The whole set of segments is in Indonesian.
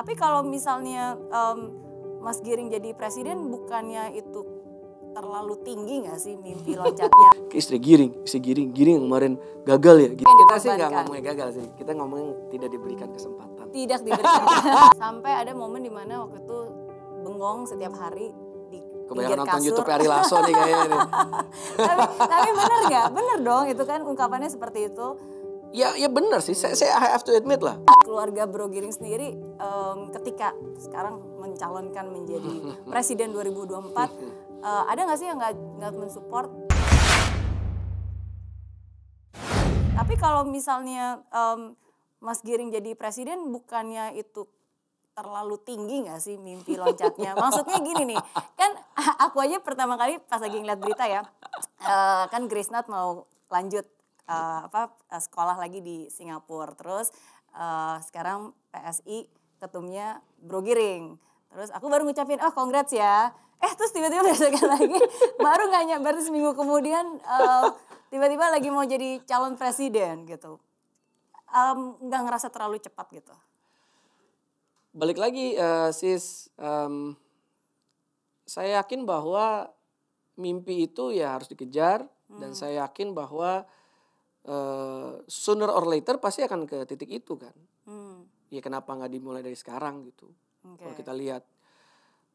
Tapi kalau misalnya Mas Giring jadi presiden, bukannya itu terlalu tinggi nggak sih mimpi loncatnya? Istri Giring yang kemarin gagal ya. Yang Kita sih nggak dikorbankan. ngomongin gagal sih, kita ngomongin tidak diberikan kesempatan. Tidak diberikan. Sampai ada momen dimana waktu itu bengong setiap hari di Kebanyakan pinggir nonton kasur. YouTube Ari Lasso nih kayaknya nih. tapi bener nggak? Bener dong, itu kan ungkapannya seperti itu. Ya benar sih, saya I have to admit lah. Keluarga Bro Giring sendiri ketika sekarang mencalonkan menjadi presiden 2024, ada nggak sih yang nggak mensupport? Tapi kalau misalnya Mas Giring jadi presiden, bukannya itu terlalu tinggi nggak sih mimpi loncatnya? Maksudnya gini nih, kan aku aja pertama kali pas lagi ngeliat berita ya, kan Grace Nat mau lanjut sekolah lagi di Singapura, terus sekarang PSI ketumnya Bro Giring, terus aku baru ngucapin congrats ya, terus tiba-tiba besokan lagi baru seminggu kemudian tiba-tiba lagi mau jadi calon presiden gitu, nggak ngerasa terlalu cepat gitu? Balik lagi sis, saya yakin bahwa mimpi itu ya harus dikejar dan saya yakin bahwa sooner or later pasti akan ke titik itu kan. Ya kenapa nggak dimulai dari sekarang gitu. Kalau kita lihat.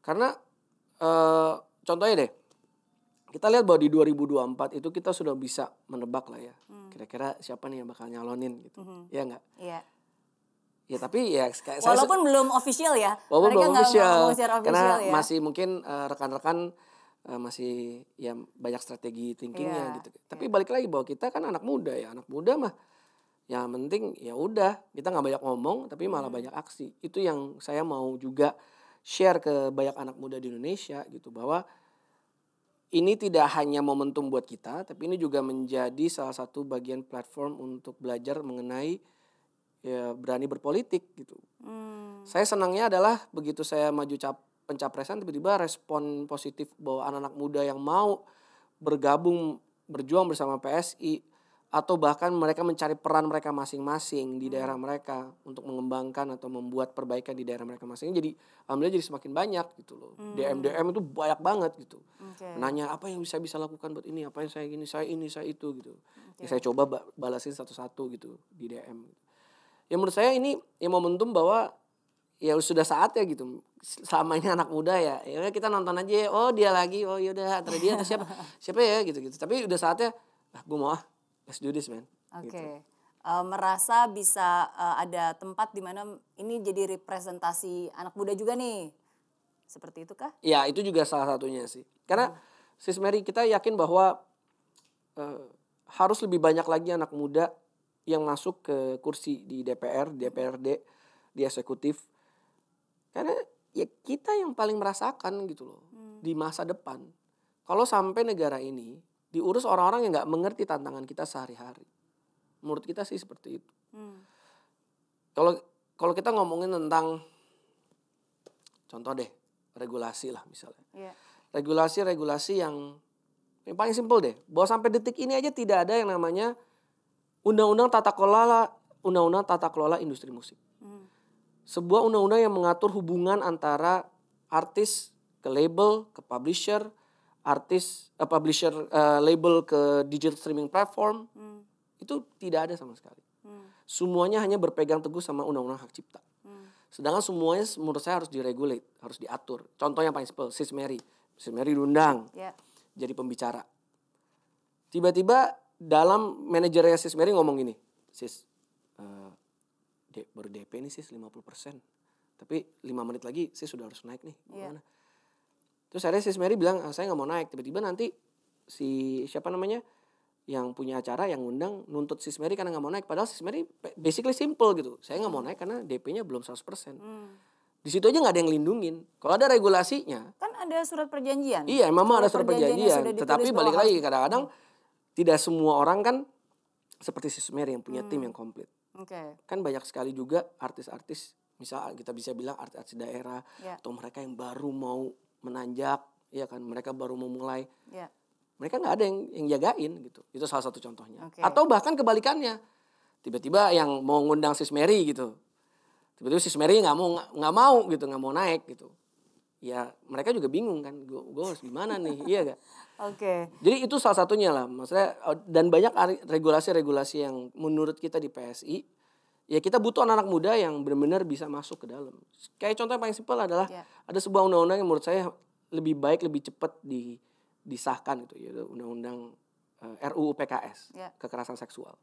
Karena contohnya deh, kita lihat bahwa di 2024 itu kita sudah bisa menebak lah ya. Kira-kira siapa nih yang bakal nyalonin gitu. Ya nggak? Iya. Ya tapi ya walaupun belum official ya. Walaupun belum official. Karena ya. masih mungkin rekan-rekan masih ya banyak strategi thinkingnya gitu. Tapi balik lagi bahwa kita kan anak muda ya, anak muda mah yang penting ya udah kita nggak banyak ngomong tapi malah banyak aksi. Itu yang saya mau juga share ke banyak anak muda di Indonesia gitu, bahwa ini tidak hanya momentum buat kita tapi ini juga menjadi salah satu bagian platform untuk belajar mengenai ya berani berpolitik gitu. Saya senangnya adalah begitu saya maju pencapresan tiba-tiba respon positif bahwa anak-anak muda yang mau bergabung berjuang bersama PSI atau bahkan mereka mencari peran mereka masing-masing di daerah mereka untuk mengembangkan atau membuat perbaikan di daerah mereka masing-masing, jadi alhamdulillah jadi semakin banyak gitu loh. DM itu banyak banget gitu. Nanya apa yang bisa lakukan buat ini, apa yang saya gini, saya ini, saya itu gitu. Ya, saya coba balasin satu-satu gitu di DM. Ya menurut saya ini ya momentum bahwa ya sudah saatnya gitu. Selama ini anak muda ya kita nonton aja, dia lagi, yaudah antara dia atau siapa ya gitu. Tapi udah saatnya, gue mau let's do this man. Gitu. Merasa bisa ada tempat di mana ini jadi representasi anak muda juga nih, seperti itu kah? Ya itu juga salah satunya sih. Karena Sis Mary, kita yakin bahwa harus lebih banyak lagi anak muda yang masuk ke kursi di DPR, DPRD, di eksekutif. Karena ya kita yang paling merasakan gitu loh di masa depan. Kalau sampai negara ini diurus orang-orang yang gak mengerti tantangan kita sehari-hari. Menurut kita sih seperti itu. Kalau kita ngomongin tentang contoh deh regulasi lah misalnya. Regulasi yang paling simpel deh. Bahwa sampai detik ini aja tidak ada yang namanya Undang-undang tata kelola industri musik. Sebuah undang-undang yang mengatur hubungan antara artis ke label, ke publisher, label ke digital streaming platform. Itu tidak ada sama sekali. Semuanya hanya berpegang teguh sama undang-undang hak cipta. Sedangkan semuanya menurut saya harus diregulate, harus diatur. Contoh yang paling simpel, Sis Mary diundang jadi pembicara. Tiba-tiba dalam manajernya Sis Mary ngomong gini, Sis, baru DP nih Sis 50%. Tapi 5 menit lagi Sis sudah harus naik nih. Gimana? Terus akhirnya Sis Mary bilang, saya gak mau naik. Tiba-tiba nanti yang punya acara yang ngundang nuntut Sis Mary karena gak mau naik. Padahal Sis Mary basically simple gitu. Saya gak mau naik karena DP-nya belum 100%. Di situ aja gak ada yang lindungin. Kalau ada regulasinya. Kan ada surat perjanjian. Iya, memang ada surat perjanjian. Tetapi balik lagi kadang-kadang tidak semua orang kan seperti Sis Mary yang punya tim yang komplit. Kan banyak sekali juga artis-artis, misal kita bisa bilang artis-artis daerah atau mereka yang baru mau menanjak, ya kan, mereka baru mau mulai. Mereka nggak ada yang jagain gitu. Itu salah satu contohnya. Atau bahkan kebalikannya, tiba-tiba yang mau ngundang Sis Mary gitu, Tiba-tiba si Mary nggak mau gitu, nggak mau naik gitu. Ya mereka juga bingung kan, gue harus gimana nih, iya gak? Oke. Jadi itu salah satunya lah, maksudnya dan banyak regulasi-regulasi yang menurut kita di PSI, ya kita butuh anak-anak muda yang benar-benar bisa masuk ke dalam. Kayak contoh yang paling simpel adalah ada sebuah undang-undang yang menurut saya lebih baik, lebih cepat disahkan gitu, yaitu undang-undang RUU PKS, kekerasan seksual.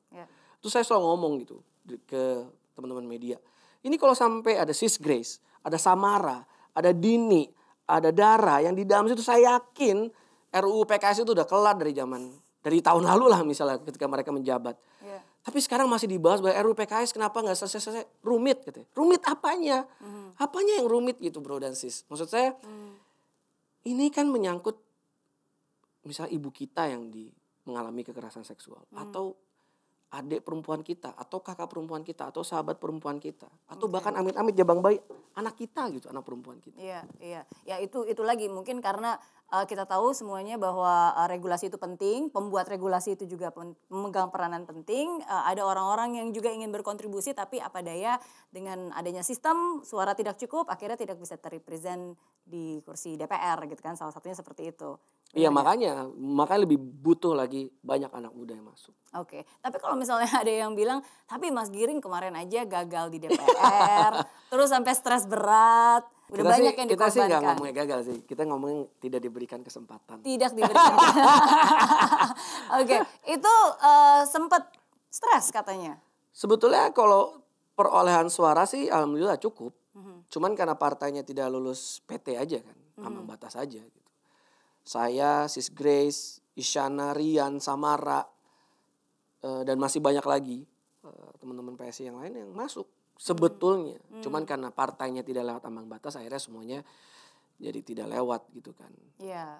Itu saya selalu ngomong gitu ke teman-teman media. Ini kalau sampai ada Sis Grace, ada Samara, ada Dini, ada Dara yang di dalam situ, saya yakin RUU PKS itu udah kelar dari tahun lalu lah misalnya ketika mereka menjabat. Tapi sekarang masih dibahas bahwa RUU PKS kenapa nggak selesai-selesai, rumit gitu. Rumit apanya? Apanya yang rumit gitu bro dan sis? Maksud saya ini kan menyangkut misalnya ibu kita yang mengalami kekerasan seksual atau adik perempuan kita atau kakak perempuan kita atau sahabat perempuan kita atau bahkan amit-amit jabang bayi anak kita gitu, anak perempuan kita. Iya. Ya itu lagi mungkin karena kita tahu semuanya bahwa regulasi itu penting, pembuat regulasi itu juga memegang peranan penting. Ada orang-orang yang juga ingin berkontribusi tapi apa daya dengan adanya sistem suara tidak cukup akhirnya tidak bisa terrepresent di kursi DPR gitu kan, salah satunya seperti itu. Iya makanya lebih butuh lagi banyak anak muda yang masuk. Oke, tapi kalau misalnya ada yang bilang, tapi Mas Giring kemarin aja gagal di DPR, terus sampai stres berat, udah banyak yang dikorbankan. Kita sih nggak ngomongnya gagal sih, kita ngomongin tidak diberikan kesempatan. Tidak diberikan. Oke, itu sempat stres katanya. Sebetulnya kalau perolehan suara sih alhamdulillah cukup, cuman karena partainya tidak lulus PT aja kan, ambang batas aja gitu. Saya, Sis Grace, Isyana, Rian, Samara, dan masih banyak lagi teman-teman PSI yang lain yang masuk sebetulnya. Cuman karena partainya tidak lewat ambang batas akhirnya semuanya jadi tidak lewat gitu kan.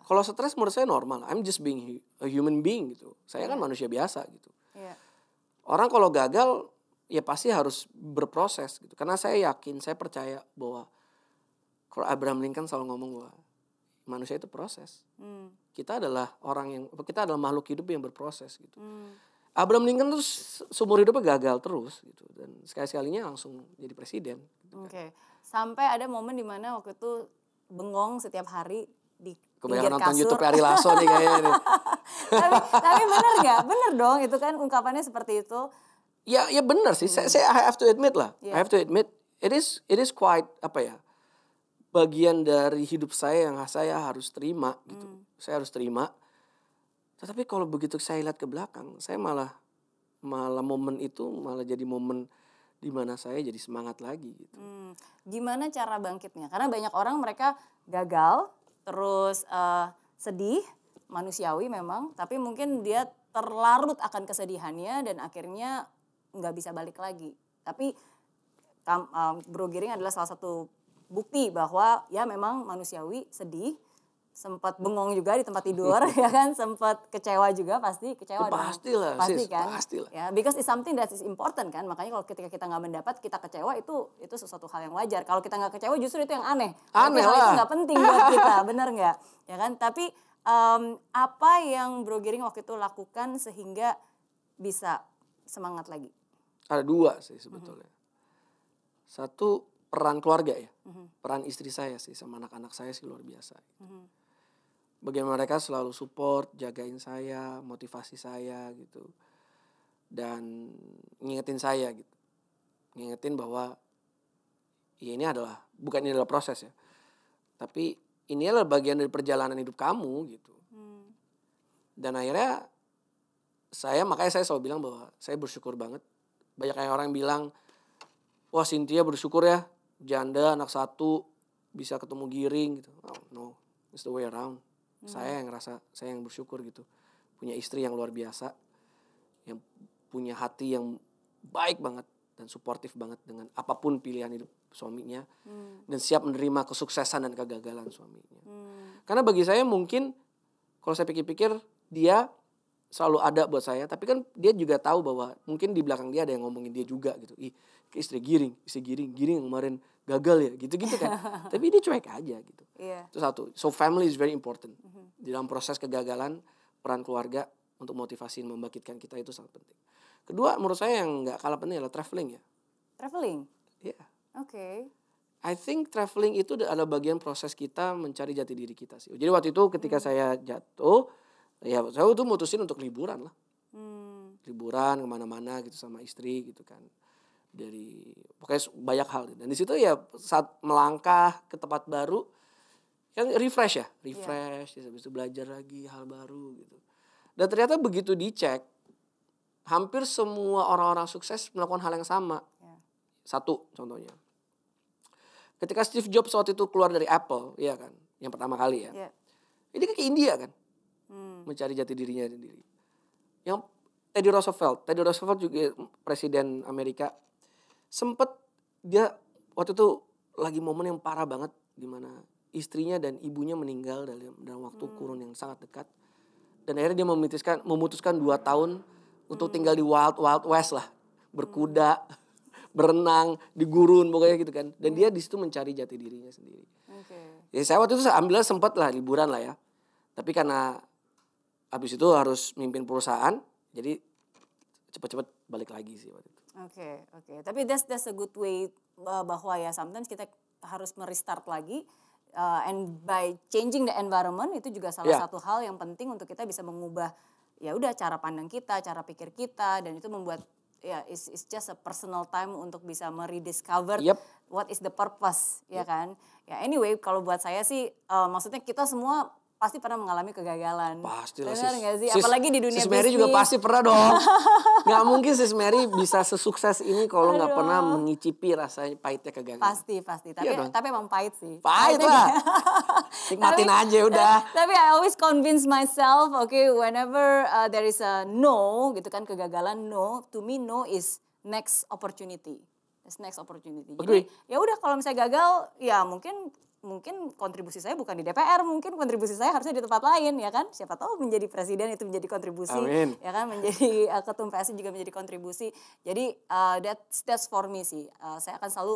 Kalau stres menurut saya normal. I'm just being a human being gitu. Saya kan manusia biasa gitu. Orang kalau gagal ya pasti harus berproses gitu. Karena saya yakin, saya percaya bahwa kalau Abraham Lincoln selalu ngomong bahwa manusia itu proses. Kita adalah makhluk hidup yang berproses gitu. Abraham Lincoln tuh seumur hidupnya gagal terus gitu dan sekali-sekalinya langsung jadi presiden. Gitu kan. Sampai ada momen di mana waktu itu bengong setiap hari di kebanyakan nonton kasur. YouTube Ari Lasso nih kayaknya nih. tapi benar nggak? Benar dong, itu kan ungkapannya seperti itu. Ya benar sih. Saya I have to admit lah. I have to admit it is quite bagian dari hidup saya yang saya harus terima gitu. Saya harus terima. Tetapi kalau begitu saya lihat ke belakang, saya malah momen itu malah jadi momen di mana saya jadi semangat lagi gitu. Gimana cara bangkitnya? Karena banyak orang mereka gagal, terus sedih, manusiawi memang, tapi mungkin dia terlarut akan kesedihannya dan akhirnya nggak bisa balik lagi. Tapi Bro Giring adalah salah satu bukti bahwa ya memang manusiawi, sedih, sempat bengong juga di tempat tidur ya kan, sempat kecewa juga pasti, kecewa dong. Pastilah, pasti kan. Pastilah. Ya, because it's something that is important kan. Makanya kalau ketika kita nggak mendapat, kita kecewa itu sesuatu hal yang wajar. Kalau kita nggak kecewa justru itu yang aneh. Aneh hal lah. itu nggak penting buat kita, benar nggak? Ya kan. Tapi apa yang Bro Giring waktu itu lakukan sehingga bisa semangat lagi? Ada dua sih sebetulnya. Satu, peran keluarga ya, peran istri saya sih sama anak-anak saya sih luar biasa. Bagaimana mereka selalu support, jagain saya, motivasi saya gitu, dan ngingetin saya gitu, ngingetin bahwa ya ini adalah proses ya, tapi ini adalah bagian dari perjalanan hidup kamu gitu. Dan akhirnya makanya saya selalu bilang bahwa saya bersyukur banget. Banyak orang yang bilang, wah Cynthia bersyukur ya, janda anak satu bisa ketemu Giring gitu. Oh, no, it's the way around. Saya yang bersyukur gitu. Punya istri yang luar biasa, yang punya hati yang baik banget dan suportif banget dengan apapun pilihan hidup suaminya, dan siap menerima kesuksesan dan kegagalan suaminya. Karena bagi saya mungkin kalau saya pikir-pikir dia selalu ada buat saya, tapi kan dia juga tahu bahwa mungkin di belakang dia ada yang ngomongin dia juga gitu. Ke istri Giring yang kemarin gagal ya, gitu-gitu kan. Tapi dia cuek aja gitu. Itu satu. So family is very important. Di dalam proses kegagalan, peran keluarga untuk motivasi dan membangkitkan kita itu sangat penting. Kedua, menurut saya yang nggak kalah penting adalah traveling ya. Traveling? Iya. Oke. I think traveling itu adalah bagian proses kita mencari jati diri kita sih. Jadi waktu itu ketika saya jatuh, ya saya tuh mutusin untuk liburan lah. Liburan kemana-mana gitu sama istri gitu kan. Pokoknya banyak hal. Dan di situ ya saat melangkah ke tempat baru, kan refresh ya. Refresh, habis itu belajar lagi hal baru gitu. Dan ternyata begitu dicek, hampir semua orang-orang sukses melakukan hal yang sama. Satu contohnya. Ketika Steve Jobs waktu itu keluar dari Apple, ya kan, yang pertama kali ya. Ini ke India kan, mencari jati dirinya sendiri. Yang Teddy Roosevelt juga presiden Amerika, sempet dia waktu itu lagi momen yang parah banget, di mana istrinya dan ibunya meninggal dalam waktu kurun yang sangat dekat. Dan akhirnya dia memutuskan 2 tahun untuk tinggal di Wild West lah, berkuda, berenang di gurun pokoknya gitu kan. Dan dia di situ mencari jati dirinya sendiri. Ya saya waktu itu ambil sempat lah liburan lah ya. Tapi karena habis itu harus mimpin perusahaan, jadi cepat-cepat balik lagi sih waktu itu. Oke. Tapi that's a good way bahwa ya sometimes kita harus merestart lagi. And by changing the environment itu juga salah satu hal yang penting untuk kita bisa mengubah ya udah cara pandang kita, cara pikir kita, dan itu membuat ya it's just a personal time untuk bisa merediscover what is the purpose, ya kan? Ya anyway, kalau buat saya sih maksudnya kita semua pasti pernah mengalami kegagalan. Pastilah Benar nggak sih? Apalagi di dunia Sis Mary juga pasti pernah dong. Nggak mungkin Sis Mary bisa sesukses ini kalau nggak pernah mengicipi rasanya pahitnya kegagalan. Pasti. Tapi emang pahit sih. Pahit lah. Nikmatin aja udah. Tapi I always convince myself, okay, whenever there is a no, gitu kan, kegagalan, no, to me no is next opportunity. It's next opportunity. Jadi ya udah kalau misalnya gagal, ya mungkin kontribusi saya bukan di DPR, mungkin kontribusi saya harusnya di tempat lain, ya kan? Siapa tahu menjadi presiden itu menjadi kontribusi. Amin. Ya kan, menjadi ketum PSI juga menjadi kontribusi. Jadi that's for me sih. Saya akan selalu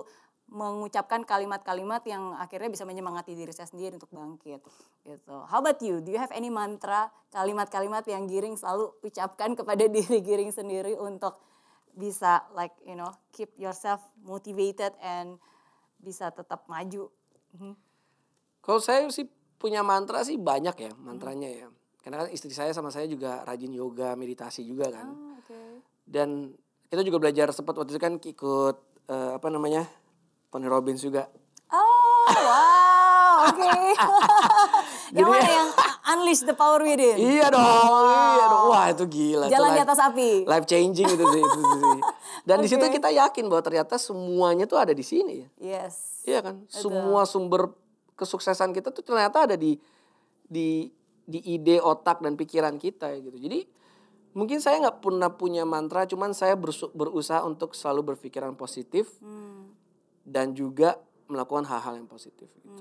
mengucapkan kalimat-kalimat yang akhirnya bisa menyemangati diri saya sendiri untuk bangkit. Gitu. How about you? Do you have any mantra, kalimat-kalimat yang Giring selalu ucapkan kepada diri Giring sendiri untuk bisa keep yourself motivated and bisa tetap maju? Kalau saya sih punya mantra sih banyak ya mantranya ya. Karena kan istri saya sama saya juga rajin yoga, meditasi juga kan. Dan kita juga belajar sempat waktu itu kan ikut Tony Robbins juga. Oh wow, oke. Yang mana yang unleash the power within? Iya dong. Wah itu gila. Jalan di atas api. Life changing itu sih. Dan di situ kita yakin bahwa ternyata semuanya tuh ada di sini ya. Yes. Iya kan, semua sumber kesuksesan kita tuh ternyata ada di ide, otak dan pikiran kita gitu. Jadi mungkin saya nggak pernah punya mantra, cuman saya berusaha untuk selalu berpikiran positif dan juga melakukan hal-hal yang positif. Gitu.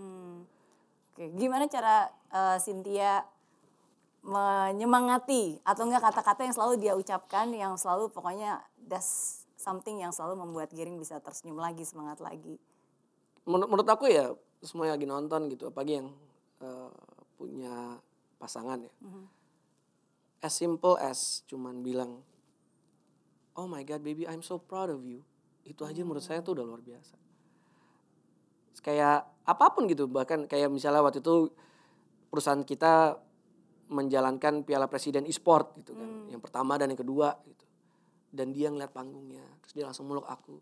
Oke, gimana cara Cynthia menyemangati atau enggak kata-kata yang selalu dia ucapkan, yang selalu pokoknya that's something yang selalu membuat Giring bisa tersenyum lagi, semangat lagi? Menurut aku ya semua yang lagi nonton gitu, apalagi yang punya pasangan ya. As simple as cuman bilang, oh my God baby I'm so proud of you. Itu aja menurut saya tuh udah luar biasa. Kayak apapun gitu, bahkan kayak misalnya waktu itu perusahaan kita menjalankan Piala Presiden e-sport gitu kan. Yang pertama dan yang kedua gitu. Dan dia ngeliat panggungnya, terus dia langsung meluk aku.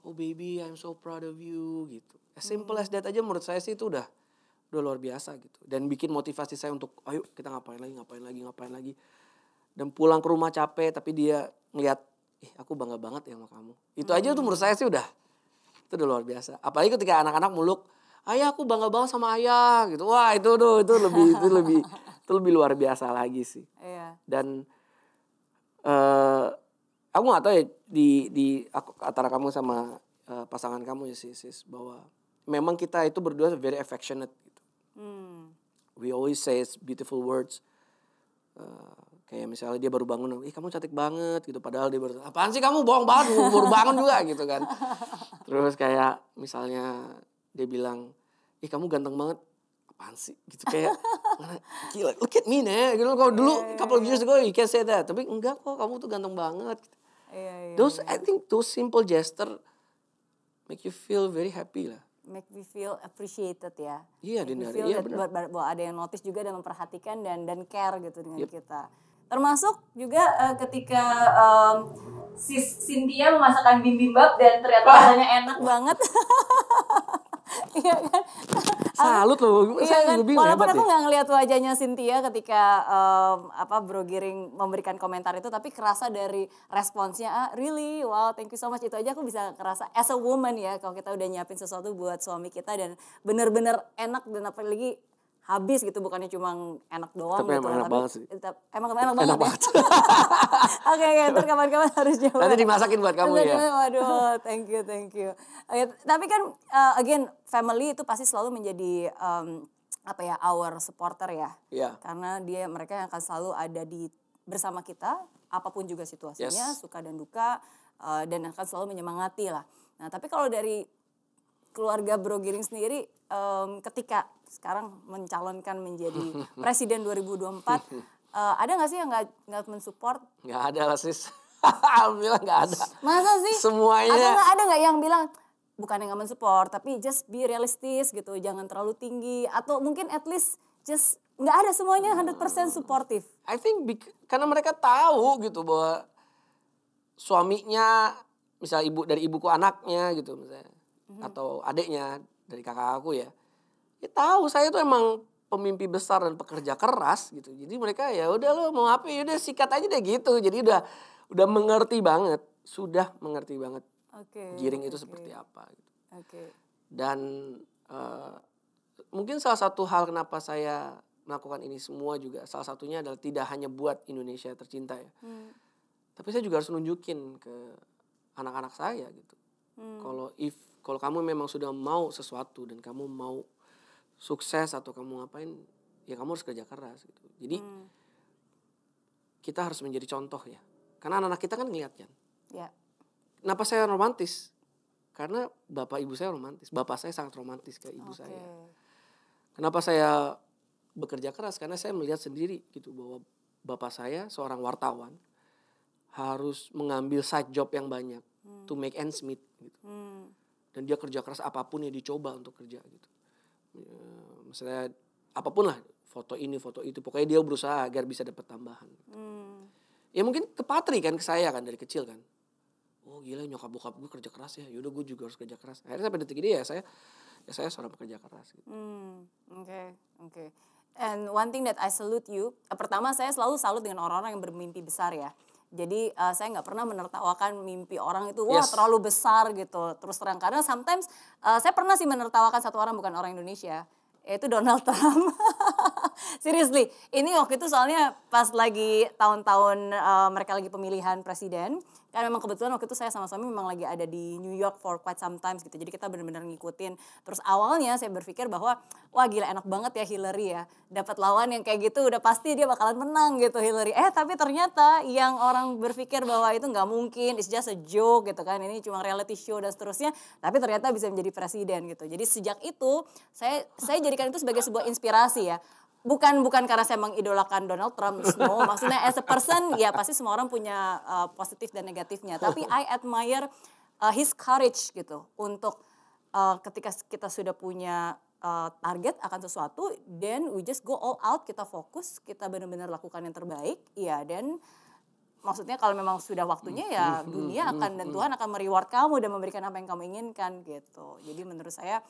Oh baby I'm so proud of you gitu. As simple as that aja menurut saya sih itu udah luar biasa gitu. Dan bikin motivasi saya untuk ayo kita ngapain lagi. Dan pulang ke rumah capek tapi dia ngeliat, aku bangga banget ya sama kamu. Itu aja tuh menurut saya sih udah luar biasa. Apalagi ketika anak-anak meluk, ayah aku bangga banget sama ayah gitu. Wah itu lebih luar biasa lagi sih. Iya. Dan aku nggak tahu ya di antara kamu sama pasangan kamu ya sis bahwa memang kita itu berdua very affectionate gitu. We always say beautiful words. Kayak misalnya dia baru bangun, kamu cantik banget gitu. Padahal dia baru, apaan sih kamu bohong banget, baru bangun juga gitu kan. Terus kayak misalnya dia bilang, kamu ganteng banget. Apaan sih gitu kayak, gila, look at me nih. Gitu. Kalau dulu couple of years ago you can say that. Tapi enggak kok, kamu tuh ganteng banget. Gitu. I think those simple gesture make you feel very happy lah. Make me feel appreciated ya. Iya, Make me Dinda. feel Iya, that benar. bahwa ada yang notice juga dan memperhatikan dan care gitu dengan kita. Termasuk juga ketika Cynthia memasakkan bibimbap dan ternyata rasanya enak banget. Iya kan? Salut loh, Iya saya kan? juga bingung Walaupun hebat aku ya. nggak ngeliat wajahnya Cynthia ketika Bro Giring memberikan komentar itu, tapi kerasa dari responsnya, really, wow, thank you so much. Itu aja aku bisa kerasa as a woman ya, kalau kita udah nyiapin sesuatu buat suami kita dan bener-bener enak dan apalagi habis gitu, bukannya cuma enak doang Tapi gitu. emang enak banget sih. Emang enak banget. Enak banget. Oke, ntar kapan-kapan harus coba. Nanti dimasakin buat kamu ya. Waduh, thank you. Oke, tapi kan again, family itu pasti selalu menjadi our supporter ya. Iya. Karena mereka yang akan selalu ada bersama kita, apapun juga situasinya, suka dan duka, dan akan selalu menyemangati lah. Nah, tapi kalau dari keluarga Bro Giring sendiri, ketika sekarang mencalonkan menjadi presiden 2024, ada nggak sih yang nggak mensupport? Nggak ada lah sis. Alhamdulillah nggak ada. Masa sih? Semuanya. Atau ada nggak yang bilang bukan yang nggak mensupport, tapi just be realistis gitu, jangan terlalu tinggi, atau mungkin at least just nggak ada semuanya 100% supportive. I think karena mereka tahu gitu bahwa suaminya, misal dari ibuku anaknya gitu misalnya, atau adiknya dari kakak aku ya tahu saya tuh emang pemimpi besar dan pekerja keras gitu. Jadi mereka ya udah lo mau apa ya udah sikat aja deh gitu. Jadi udah mengerti banget, sudah mengerti banget. Giring itu seperti apa gitu. Dan mungkin salah satu hal kenapa saya melakukan ini semua juga salah satunya adalah tidak hanya buat Indonesia tercinta ya. Tapi saya juga harus nunjukin ke anak-anak saya gitu. Kalau kamu memang sudah mau sesuatu dan kamu mau sukses atau kamu ngapain, ya kamu harus kerja keras gitu. Jadi kita harus menjadi contoh ya. Karena anak-anak kita kan ngeliat kan. Ya. Kenapa saya romantis? Karena bapak ibu saya romantis. Bapak saya sangat romantis ke ibu saya. Kenapa saya bekerja keras? Karena saya melihat sendiri gitu bahwa bapak saya seorang wartawan harus mengambil side job yang banyak to make ends meet gitu. Dan dia kerja keras apapun yang dicoba untuk kerja gitu. Misalnya apapun lah, foto ini foto itu, pokoknya dia berusaha agar bisa dapat tambahan. Ya mungkin kepatri kan ke saya kan dari kecil kan. Oh gila nyokap bokap gue kerja keras ya, yaudah gue juga harus kerja keras. Akhirnya sampai detik ini ya saya seorang pekerja keras gitu. Oke. And one thing that I salute you, pertama saya selalu salut dengan orang-orang yang bermimpi besar ya. Jadi saya nggak pernah menertawakan mimpi orang itu, wah terlalu besar gitu. Terus terang, karena sometimes saya pernah sih menertawakan satu orang, bukan orang Indonesia, yaitu Donald Trump. Seriously, ini waktu itu soalnya pas lagi tahun-tahun mereka lagi pemilihan presiden. Kan memang kebetulan waktu itu saya sama suami memang lagi ada di New York for quite some times gitu. Jadi kita benar-benar ngikutin. Terus awalnya saya berpikir bahwa wah gila enak banget ya Hillary ya. Dapat lawan yang kayak gitu udah pasti dia bakalan menang gitu Hillary. Tapi ternyata yang orang berpikir bahwa itu nggak mungkin, it's just a joke gitu kan. Ini cuma reality show dan seterusnya. Tapi ternyata bisa menjadi presiden gitu. Jadi sejak itu saya jadikan itu sebagai sebuah inspirasi ya. Bukan karena saya mengidolakan Donald Trump, no. Maksudnya as a person, ya pasti semua orang punya positif dan negatifnya. Tapi I admire his courage gitu. Untuk ketika kita sudah punya target akan sesuatu, then we just go all out, kita fokus, kita benar-benar lakukan yang terbaik. Ya, dan maksudnya kalau memang sudah waktunya ya dunia akan dan Tuhan akan mereward kamu dan memberikan apa yang kamu inginkan gitu. Jadi menurut saya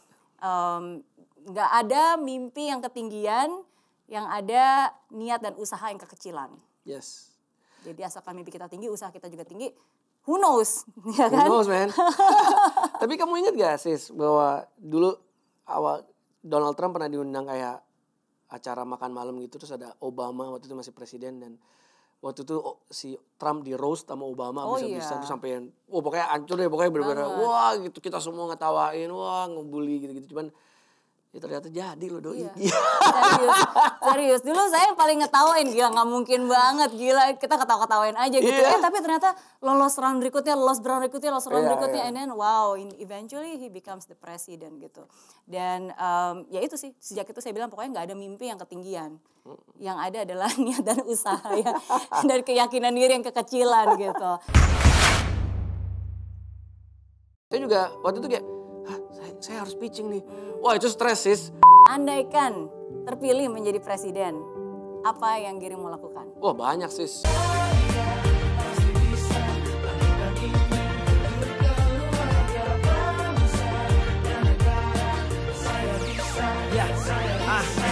nggak ada mimpi yang ketinggian, yang ada niat dan usaha yang kekecilan. Yes. Jadi asalkan mimpi kita tinggi, usaha kita juga tinggi. Who knows? Ya kan? Who knows, man? Tapi kamu ingat gak sis bahwa dulu awal Donald Trump pernah diundang kayak acara makan malam gitu, terus ada Obama waktu itu masih presiden, dan waktu itu si Trump di roast sama Obama bisa-bisa tuh sampai pokoknya hancur deh, pokoknya bener-bener wah gitu, kita semua ngetawain, wah ngebully gitu-gitu, cuman ya ternyata jadi loh doi. Iya. Serius. Dulu saya paling ngetawain, gila gak mungkin banget, gila kita ketawa-ketawain aja gitu. Tapi ternyata lolos round berikutnya, and then wow, eventually he becomes the president gitu. Dan ya itu sih, sejak itu saya bilang pokoknya gak ada mimpi yang ketinggian. Yang ada adalah niat dan usaha ya, dan keyakinan diri yang kekecilan gitu. Saya juga waktu itu kayak, hah saya harus pitching nih. Wah itu stres sis. Andaikan terpilih menjadi presiden, apa yang Giring mau lakukan? Wah banyak sis.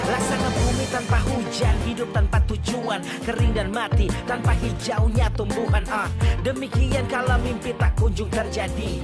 Rasanya bumi tanpa hujan, hidup tanpa tujuan, kering dan mati tanpa hijaunya tumbuhan. Demikian kalau mimpi tak kunjung terjadi.